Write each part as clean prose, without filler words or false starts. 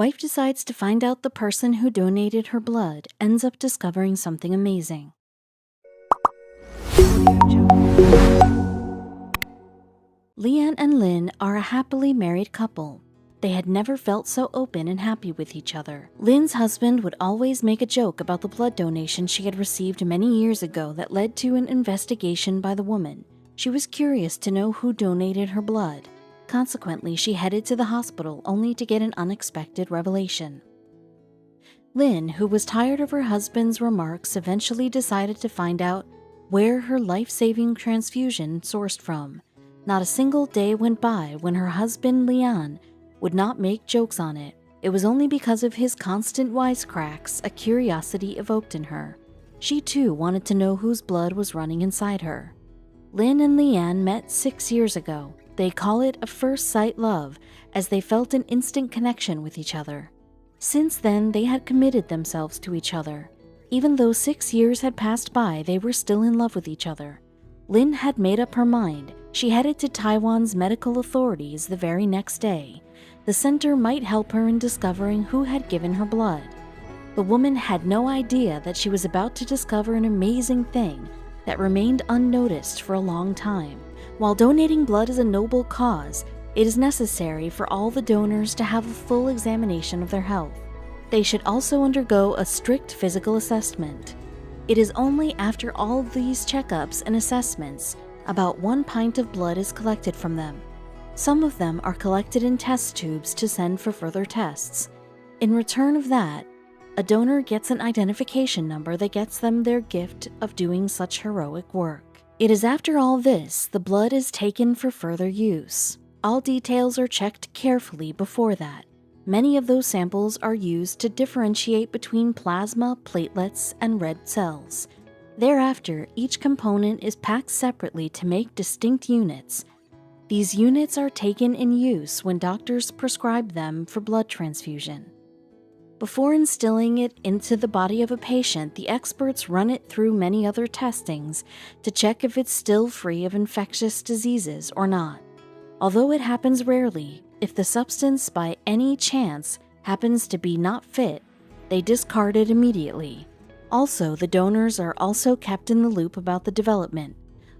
Wife decides to find out the person who donated her blood, ends up discovering something amazing. Leanne and Lynn are a happily married couple. They had never felt so open and happy with each other. Lynn's husband would always make a joke about the blood donation she had received many years ago that led to an investigation by the woman. She was curious to know who donated her blood. Consequently, she headed to the hospital only to get an unexpected revelation. Lynn, who was tired of her husband's remarks, eventually decided to find out where her life-saving transfusion sourced from. Not a single day went by when her husband, Leon, would not make jokes on it. It was only because of his constant wisecracks a curiosity evoked in her. She too wanted to know whose blood was running inside her. Lynn and Leanne met 6 years ago. They call it a first-sight love, as they felt an instant connection with each other. Since then, they had committed themselves to each other. Even though 6 years had passed by, they were still in love with each other. Lynn had made up her mind. She headed to Taiwan's medical authorities the very next day. The center might help her in discovering who had given her blood. The woman had no idea that she was about to discover an amazing thing that remained unnoticed for a long time. While donating blood is a noble cause, it is necessary for all the donors to have a full examination of their health. They should also undergo a strict physical assessment. It is only after all of these checkups and assessments about 1 pint of blood is collected from them. Some of them are collected in test tubes to send for further tests. In return of that, a donor gets an identification number that gets them their gift of doing such heroic work. It is after all this, the blood is taken for further use. All details are checked carefully before that. Many of those samples are used to differentiate between plasma, platelets, and red cells. Thereafter, each component is packed separately to make distinct units. These units are taken in use when doctors prescribe them for blood transfusion. Before instilling it into the body of a patient, the experts run it through many other testings to check if it's still free of infectious diseases or not. Although it happens rarely, if the substance by any chance happens to be not fit, they discard it immediately. Also, the donors are also kept in the loop about the development.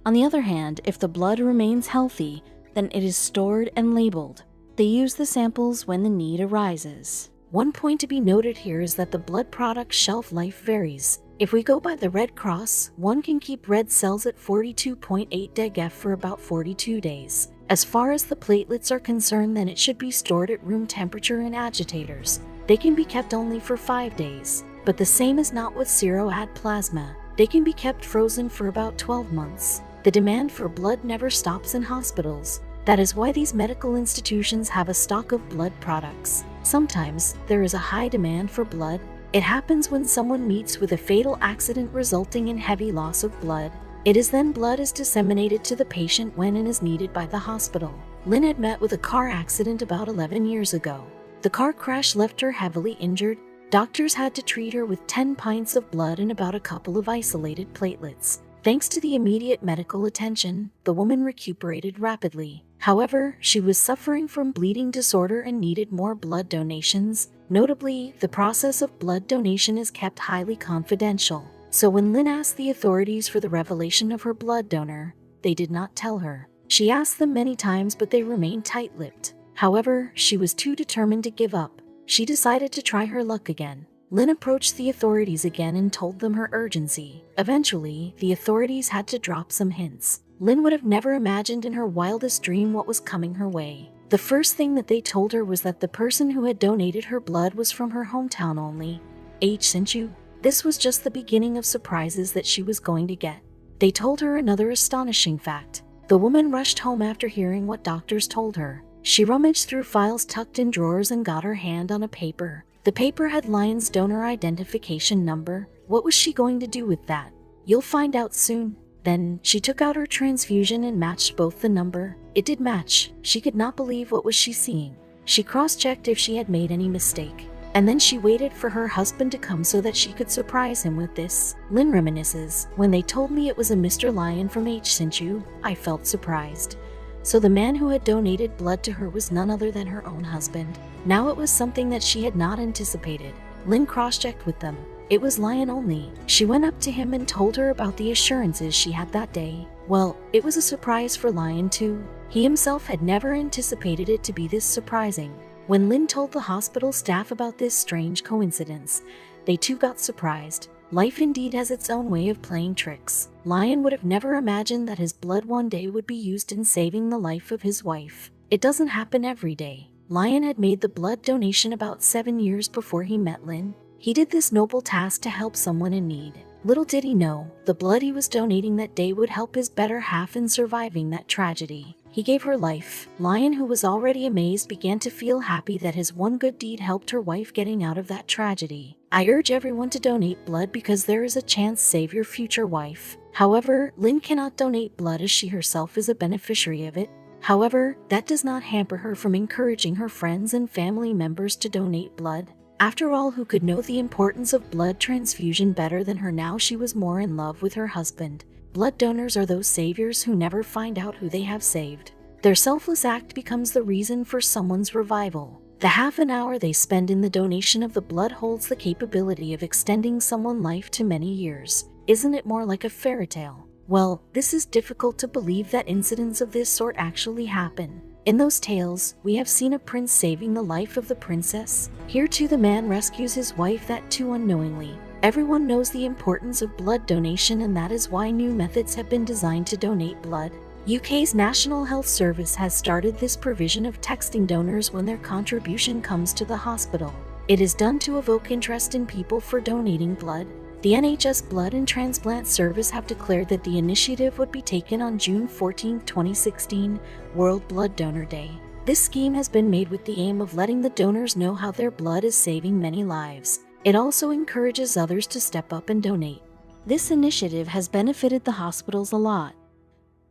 On the other hand, if the blood remains healthy, then it is stored and labeled. They use the samples when the need arises. One point to be noted here is that the blood product shelf life varies. If we go by the Red Cross, one can keep red cells at 42.8 degF for about 42 days. As far as the platelets are concerned, then it should be stored at room temperature in agitators. They can be kept only for 5 days. But the same is not with seroad plasma. They can be kept frozen for about 12 months. The demand for blood never stops in hospitals. That is why these medical institutions have a stock of blood products. Sometimes there is a high demand for blood. It happens when someone meets with a fatal accident resulting in heavy loss of blood. It is then blood is disseminated to the patient when it is needed by the hospital. Lynn had met with a car accident about 11 years ago. The car crash left her heavily injured. Doctors had to treat her with 10 pints of blood and about a couple of isolated platelets. Thanks to the immediate medical attention, the woman recuperated rapidly. However, she was suffering from bleeding disorder and needed more blood donations. Notably, the process of blood donation is kept highly confidential. So when Lynn asked the authorities for the revelation of her blood donor, they did not tell her. She asked them many times, but they remained tight-lipped. However, she was too determined to give up. She decided to try her luck again. Lynn approached the authorities again and told them her urgency. Eventually, the authorities had to drop some hints. Lynn would have never imagined in her wildest dream what was coming her way. The first thing that they told her was that the person who had donated her blood was from her hometown only. H sent you? This was just the beginning of surprises that she was going to get. They told her another astonishing fact. The woman rushed home after hearing what doctors told her. She rummaged through files tucked in drawers and got her hand on a paper. The paper had Lyon's donor identification number. What was she going to do with that? You'll find out soon. Then she took out her transfusion and matched both the number. It did match. She could not believe what was she seeing. She cross-checked if she had made any mistake. And then she waited for her husband to come so that she could surprise him with this. Lynn reminisces, when they told me it was a Mr. Lyon from H sent you, I felt surprised. So the man who had donated blood to her was none other than her own husband. Now it was something that she had not anticipated. Lynn cross-checked with them. It was Lion only. She went up to him and told her about the assurances she had that day. Well, it was a surprise for Lion too. He himself had never anticipated it to be this surprising. When Lynn told the hospital staff about this strange coincidence, they too got surprised. Life indeed has its own way of playing tricks. Lion would have never imagined that his blood one day would be used in saving the life of his wife. It doesn't happen every day. Lion had made the blood donation about 7 years before he met Lynn. He did this noble task to help someone in need. Little did he know, the blood he was donating that day would help his better half in surviving that tragedy. He gave her life. Lion, who was already amazed, began to feel happy that his one good deed helped her wife getting out of that tragedy. I urge everyone to donate blood because there is a chance save your future wife. However, Lynn cannot donate blood as she herself is a beneficiary of it. However, that does not hamper her from encouraging her friends and family members to donate blood. After all, who could know the importance of blood transfusion better than her now she was more in love with her husband? Blood donors are those saviors who never find out who they have saved. Their selfless act becomes the reason for someone's revival. The half an hour they spend in the donation of the blood holds the capability of extending someone's life to many years. Isn't it more like a fairy tale? Well, this is difficult to believe that incidents of this sort actually happen. In those tales, we have seen a prince saving the life of the princess. Here too the man rescues his wife, that too unknowingly. Everyone knows the importance of blood donation, and that is why new methods have been designed to donate blood. UK's National Health Service has started this provision of texting donors when their contribution comes to the hospital. It is done to evoke interest in people for donating blood. The NHS Blood and Transplant Service have declared that the initiative would be taken on June 14, 2016, World Blood Donor Day. This scheme has been made with the aim of letting the donors know how their blood is saving many lives. It also encourages others to step up and donate. This initiative has benefited the hospitals a lot.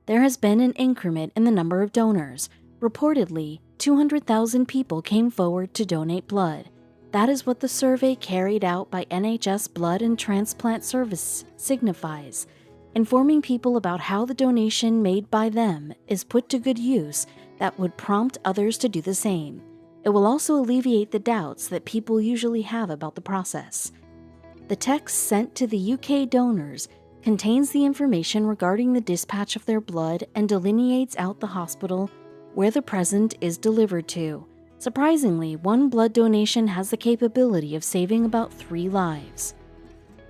There has been an increment in the number of donors. Reportedly, 200,000 people came forward to donate blood. That is what the survey carried out by NHS Blood and Transplant Service signifies, informing people about how the donation made by them is put to good use that would prompt others to do the same. It will also alleviate the doubts that people usually have about the process. The text sent to the UK donors contains the information regarding the dispatch of their blood and delineates out the hospital where the present is delivered to. Surprisingly, one blood donation has the capability of saving about 3 lives.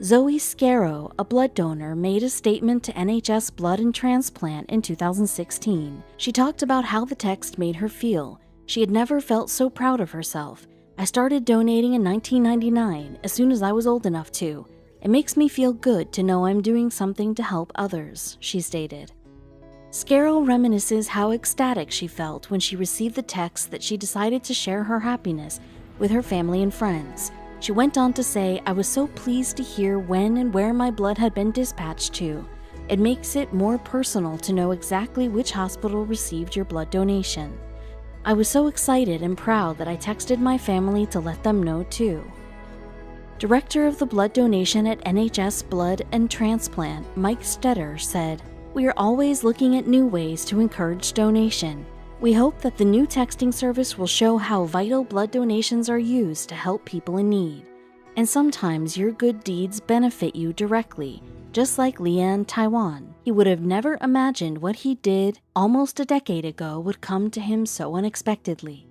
Zoe Scarrow, a blood donor, made a statement to NHS Blood and Transplant in 2016. She talked about how the text made her feel. She had never felt so proud of herself. I started donating in 1999, as soon as I was old enough to. It makes me feel good to know I'm doing something to help others, she stated. Scarrow reminisces how ecstatic she felt when she received the text that she decided to share her happiness with her family and friends. She went on to say, "I was so pleased to hear when and where my blood had been dispatched to. It makes it more personal to know exactly which hospital received your blood donation. I was so excited and proud that I texted my family to let them know too." Director of the blood donation at NHS Blood and Transplant, Mike Stetter, said, "We are always looking at new ways to encourage donation. We hope that the new texting service will show how vital blood donations are used to help people in need. And sometimes your good deeds benefit you directly, just like Lian Taiwan. He would have never imagined what he did almost a decade ago would come to him so unexpectedly."